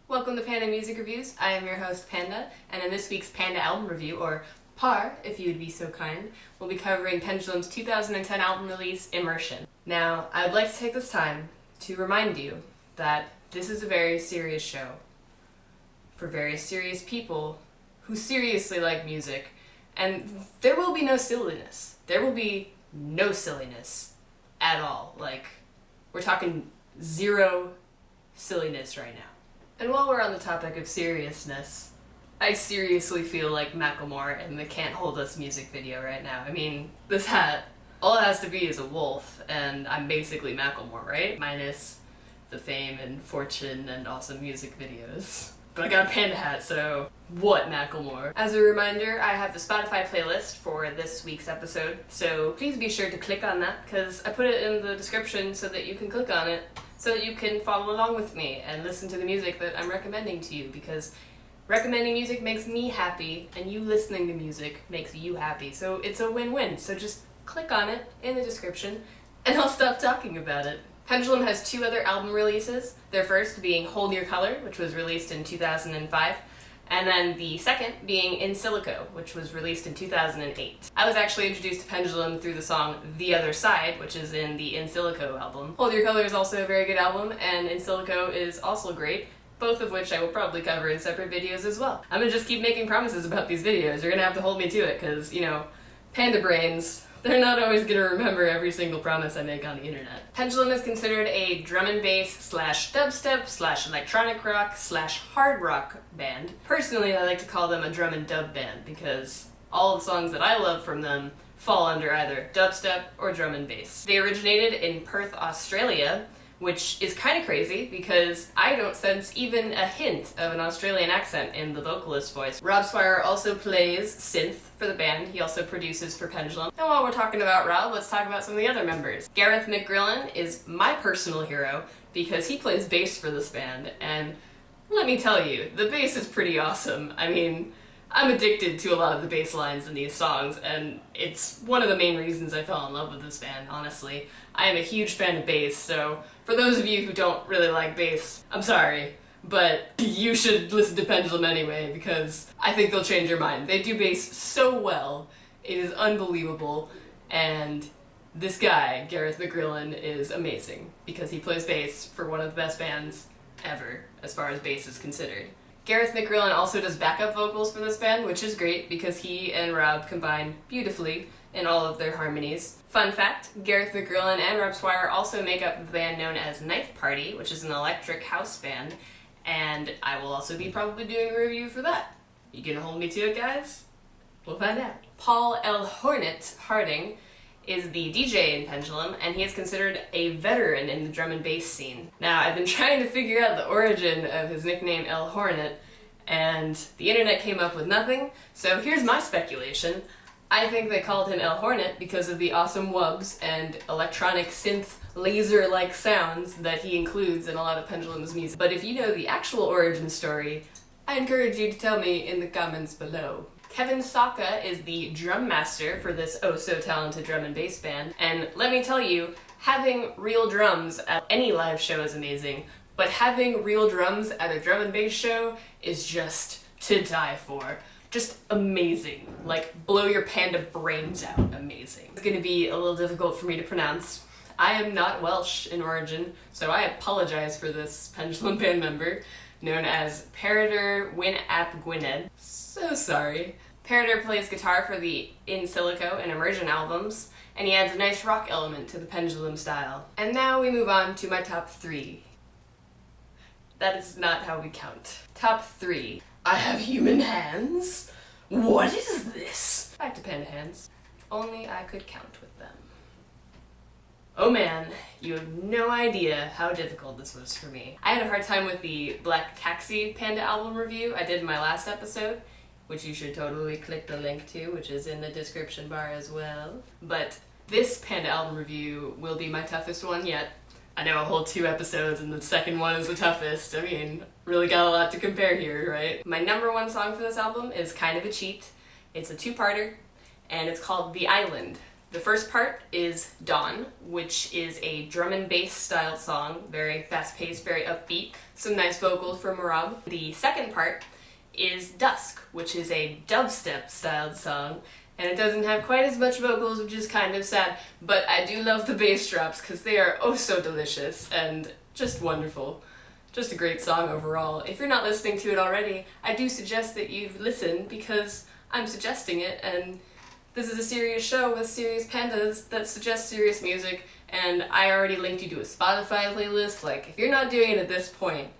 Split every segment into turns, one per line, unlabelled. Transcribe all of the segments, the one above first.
Welcome to Panda Music Reviews. I am your host Panda, and in this week's Panda album review, or PAR, if you would be so kind, we'll be covering Pendulum's 2010 album release, Immersion. Now, I would like to take this time to remind you that this is a very serious show for very serious people who seriously like music, and there will be no silliness. There will be no silliness at all. Like, we're talking zero silliness right now. And while we're on the topic of seriousness, I seriously feel like Macklemore in the Can't Hold Us music video right now. I mean, this hat, all it has to be is a wolf, and I'm basically Macklemore, right? Minus the fame and fortune and awesome music videos. But I got a panda hat, so what, Macklemore? As a reminder, I have the Spotify playlist for this week's episode, so please be sure to click on that, because I put it in the description so that you can click on it, so that you can follow along with me and listen to the music that I'm recommending to you, because recommending music makes me happy, and you listening to music makes you happy, so it's a win-win. So just click on it in the description, and I'll stop talking about it. Pendulum has two other album releases, their first being Hold Your Color, which was released in 2005, and then the second being In Silico, which was released in 2008. I was actually introduced to Pendulum through the song The Other Side, which is in the In Silico album. Hold Your Color is also a very good album, and In Silico is also great, both of which I will probably cover in separate videos as well. I'm gonna just keep making promises about these videos. You're gonna have to hold me to it, because, you know, panda brains, they're not always gonna remember every single promise I make on the internet. Pendulum is considered a drum and bass slash dubstep slash electronic rock slash hard rock band. Personally, I like to call them a drum and dub band because all the songs that I love from them fall under either dubstep or drum and bass. They originated in Perth, Australia, which is kind of crazy because I don't sense even a hint of an Australian accent in the vocalist's voice. Rob Swire also plays synth for the band. He also produces for Pendulum. And while we're talking about Rob, let's talk about some of the other members. Gareth McGrillen is my personal hero because he plays bass for this band, and let me tell you, the bass is pretty awesome. I mean, I'm addicted to a lot of the bass lines in these songs, and it's one of the main reasons I fell in love with this band, honestly. I am a huge fan of bass, so for those of you who don't really like bass, I'm sorry, but you should listen to Pendulum anyway, because I think they'll change your mind. They do bass so well, it is unbelievable, and this guy, Gareth McGrillen, is amazing, because he plays bass for one of the best bands ever, as far as bass is considered. Gareth McGrillen also does backup vocals for this band, which is great because he and Rob combine beautifully in all of their harmonies. Fun fact, Gareth McGrillen and Rob Swire also make up the band known as Knife Party, which is an electric house band, and I will also be probably doing a review for that. You gonna hold me to it, guys? We'll find out. Paul L. Hornet Harding is the DJ in Pendulum, and he is considered a veteran in the drum and bass scene. Now, I've been trying to figure out the origin of his nickname El Hornet, and the internet came up with nothing, so here's my speculation. I think they called him El Hornet because of the awesome wubs and electronic synth laser-like sounds that he includes in a lot of Pendulum's music. But if you know the actual origin story, I encourage you to tell me in the comments below. Kevin Saka is the drum master for this oh-so-talented drum and bass band, and let me tell you, having real drums at any live show is amazing, but having real drums at a drum and bass show is just to die for. Just amazing. Like, blow your panda brains out amazing. It's gonna be a little difficult for me to pronounce. I am not Welsh in origin, so I apologize for this Pendulum band member, known as Peredur Wyn ap Gwynedd. So sorry. Peredur plays guitar for the In Silico and Immersion albums, and he adds a nice rock element to the Pendulum style. And now we move on to my top 3. That is not how we count. Top 3. I have human hands? What is this? Back to panda hands. If only I could count with them. Oh man, you have no idea how difficult this was for me. I had a hard time with the Black Taxi Panda album review I did in my last episode, which you should totally click the link to, which is in the description bar as well. But this Panda album review will be my toughest one yet. I know a whole 2 episodes and the second one is the toughest. I mean, really got a lot to compare here, right? My number 1 song for this album is kind of a cheat. It's a 2-parter, and it's called The Island. The first part is Dawn, which is a drum and bass styled song, very fast-paced, very upbeat, some nice vocals from Marab. The second part is Dusk, which is a dubstep styled song, and it doesn't have quite as much vocals, which is kind of sad, but I do love the bass drops because they are oh so delicious and just wonderful. Just a great song overall. If you're not listening to it already, I do suggest that you listen because I'm suggesting it, and this is a serious show with serious pandas that suggest serious music, and I already linked you to a Spotify playlist. Like, if you're not doing it at this point,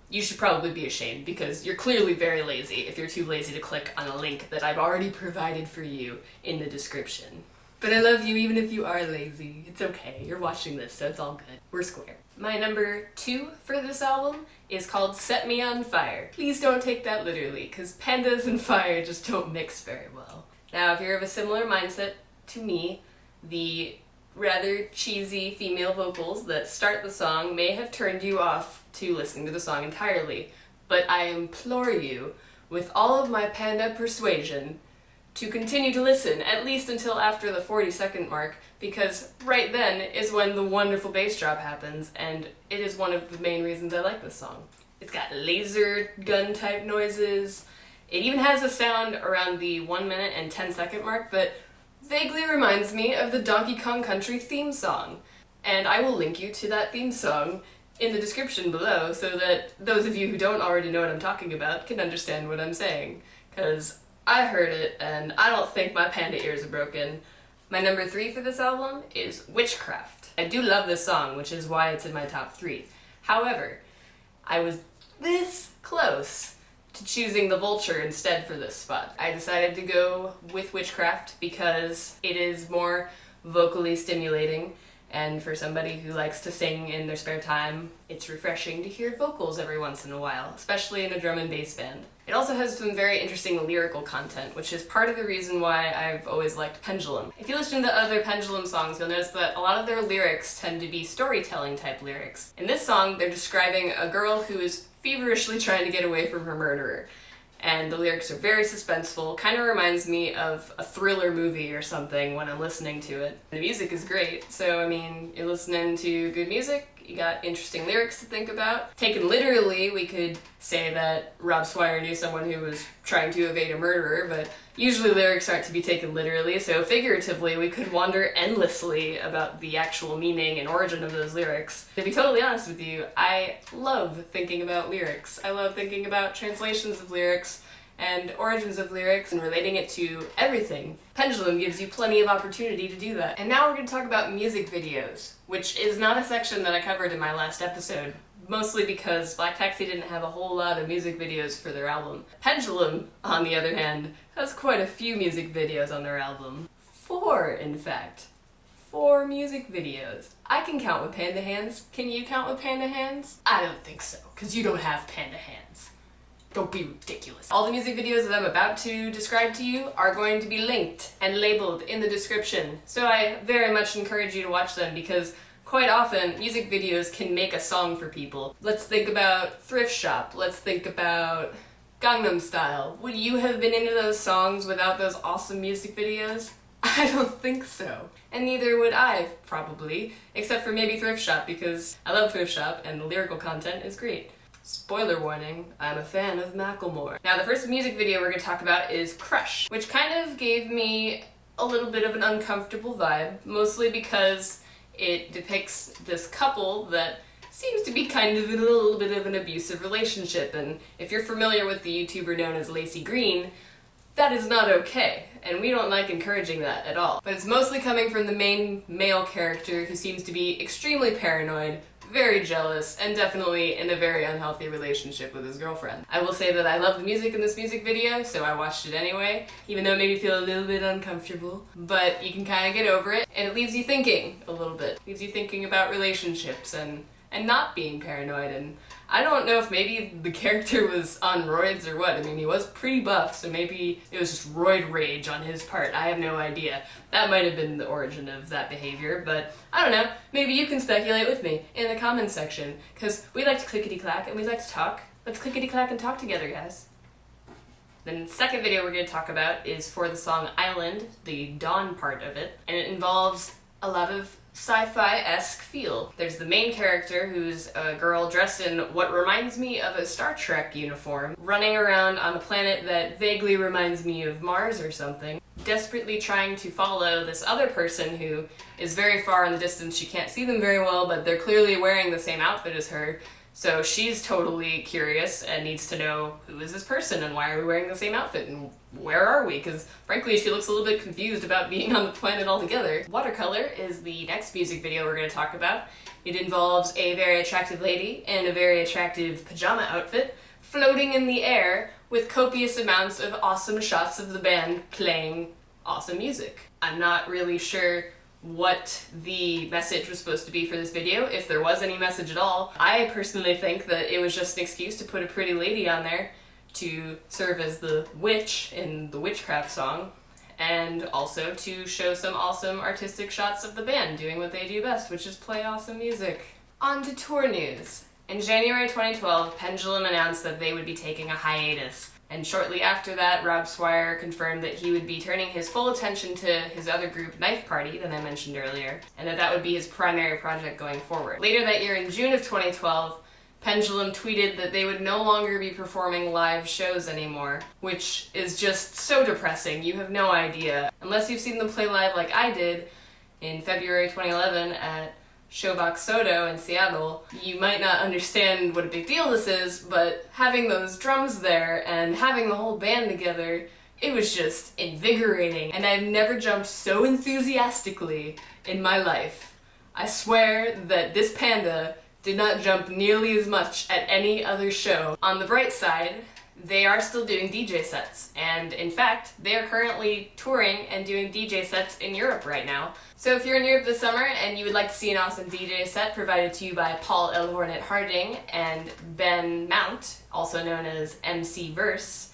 you should probably be ashamed because you're clearly very lazy if you're too lazy to click on a link that I've already provided for you in the description. But I love you even if you are lazy. It's okay, you're watching this, so it's all good. We're square. My number 2 for this album is called Set Me on Fire. Please don't take that literally, because pandas and fire just don't mix very well. Now, if you're of a similar mindset to me, the rather cheesy female vocals that start the song may have turned you off to listening to the song entirely, but I implore you, with all of my panda persuasion, to continue to listen, at least until after the 40-second mark, because right then is when the wonderful bass drop happens, and it is one of the main reasons I like this song. It's got laser gun type noises. It even has a sound around the 1 minute and 10-second mark that vaguely reminds me of the Donkey Kong Country theme song. And I will link you to that theme song in the description below so that those of you who don't already know what I'm talking about can understand what I'm saying. Because I heard it and I don't think my panda ears are broken. My number 3 for this album is Witchcraft. I do love this song, which is why it's in my top 3. However, I was this close to choosing The Vulture instead for this spot. I decided to go with Witchcraft because it is more vocally stimulating, and for somebody who likes to sing in their spare time, it's refreshing to hear vocals every once in a while, especially in a drum and bass band. It also has some very interesting lyrical content, which is part of the reason why I've always liked Pendulum. If you listen to other Pendulum songs, you'll notice that a lot of their lyrics tend to be storytelling type lyrics. In this song, they're describing a girl who is feverishly trying to get away from her murderer. And the lyrics are very suspenseful, kind of reminds me of a thriller movie or something when I'm listening to it. The music is great, so I mean, you're listening to good music, you got interesting lyrics to think about. Taken literally, we could say that Rob Swire knew someone who was trying to evade a murderer, but usually lyrics aren't to be taken literally, so figuratively we could wander endlessly about the actual meaning and origin of those lyrics. To be totally honest with you, I love thinking about lyrics. I love thinking about translations of lyrics and origins of lyrics and relating it to everything. Pendulum gives you plenty of opportunity to do that. And now we're going to talk about music videos, which is not a section that I covered in my last episode, mostly because Black Taxi didn't have a whole lot of music videos for their album. Pendulum, on the other hand, has quite a few music videos on their album. 4, in fact. 4 music videos. I can count with panda hands. Can you count with panda hands? I don't think so, because you don't have panda hands. Don't be ridiculous. All the music videos that I'm about to describe to you are going to be linked and labeled in the description, so I very much encourage you to watch them because quite often music videos can make a song for people. Let's think about Thrift Shop. Let's think about Gangnam Style. Would you have been into those songs without those awesome music videos? I don't think so. And neither would I, probably, except for maybe Thrift Shop because I love Thrift Shop and the lyrical content is great. Spoiler warning, I'm a fan of Macklemore. Now the first music video we're going to talk about is Crush, which kind of gave me a little bit of an uncomfortable vibe, mostly because it depicts this couple that seems to be kind of in a little bit of an abusive relationship, and if you're familiar with the YouTuber known as Lacey Green, that is not okay, and we don't like encouraging that at all. But it's mostly coming from the main male character who seems to be extremely paranoid, very jealous, and definitely in a very unhealthy relationship with his girlfriend. I will say that I love the music in this music video, so I watched it anyway, even though it made me feel a little bit uncomfortable. But you can kind of get over it, and it leaves you thinking a little bit. It leaves you thinking about relationships and not being paranoid, and I don't know if maybe the character was on roids or what. I mean, he was pretty buff, so maybe it was just roid rage on his part. I have no idea. That might have been the origin of that behavior, but I don't know. Maybe you can speculate with me in the comments section, because we like to clickety-clack and we like to talk. Let's clickety-clack and talk together, guys. The second video we're going to talk about is for the song Island, the dawn part of it, and it involves a lot of sci-fi-esque feel. There's the main character, who's a girl dressed in what reminds me of a Star Trek uniform, running around on a planet that vaguely reminds me of Mars or something, desperately trying to follow this other person who is very far in the distance. She can't see them very well, but they're clearly wearing the same outfit as her. So she's totally curious and needs to know, who is this person and why are we wearing the same outfit and where are we? Because frankly, she looks a little bit confused about being on the planet altogether. Watercolor is the next music video we're going to talk about. It involves a very attractive lady in a very attractive pajama outfit floating in the air with copious amounts of awesome shots of the band playing awesome music. I'm not really sure what the message was supposed to be for this video, if there was any message at all. I personally think that it was just an excuse to put a pretty lady on there to serve as the witch in the witchcraft song, and also to show some awesome artistic shots of the band doing what they do best, which is play awesome music. On to tour news. In January 2012, Pendulum announced that they would be taking a hiatus. And shortly after that, Rob Swire confirmed that he would be turning his full attention to his other group, Knife Party, that I mentioned earlier, and that would be his primary project going forward. Later that year, in June of 2012, Pendulum tweeted that they would no longer be performing live shows anymore, which is just so depressing. You have no idea. Unless you've seen them play live like I did in February 2011 at Showbox Soto in Seattle, you might not understand what a big deal this is, but having those drums there and having the whole band together, it was just invigorating, and I've never jumped so enthusiastically in my life. I swear that this panda did not jump nearly as much at any other show. On the bright side, they are still doing DJ sets, and in fact, they are currently touring and doing DJ sets in Europe right now. So if you're in Europe this summer and you would like to see an awesome DJ set provided to you by Paul L. Hornet Harding and Ben Mount, also known as MC Verse,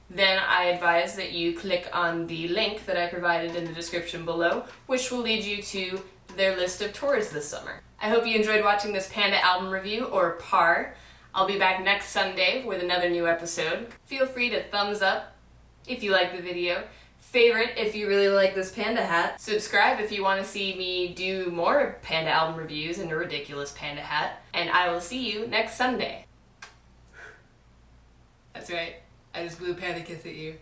then I advise that you click on the link that I provided in the description below, which will lead you to their list of tours this summer. I hope you enjoyed watching this Panda album review, or PAR. I'll be back next Sunday with another new episode. Feel free to thumbs up if you like the video, favorite if you really like this panda hat, subscribe if you want to see me do more panda album reviews in a ridiculous panda hat, and I will see you next Sunday. That's right, I just blew a panda kiss at you.